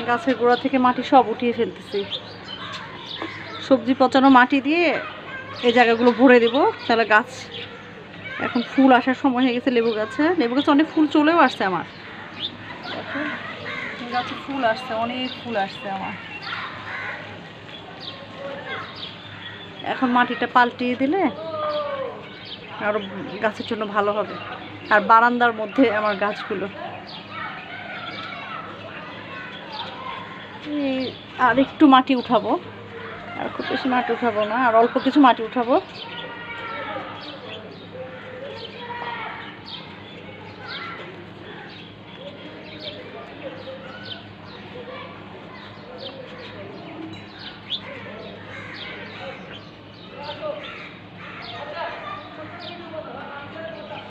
গাছের গোড়া থেকে মাটি সব উঠিয়ে ফেলতেছি। সবজি পচানো মাটি দিয়ে এই জায়গাগুলো ভরে দেব, তাহলে গাছ এখন ফুল আসার সময় হয়ে গেছে। লেবু গাছে অনেক ফুল চলেও আসছে আমার, গাছে ফুল আসছে, অনেক ফুল আসছে আমার। এখন মাটিটা পাল্টিয়ে দিলে আরো গাছের জন্য ভালো হবে। আর বারান্দার মধ্যে আমার গাছগুলো, আর একটু মাটি উঠাবো, আর খুব বেশি মাটি উঠাবো না, আর অল্প কিছু মাটি উঠাবো।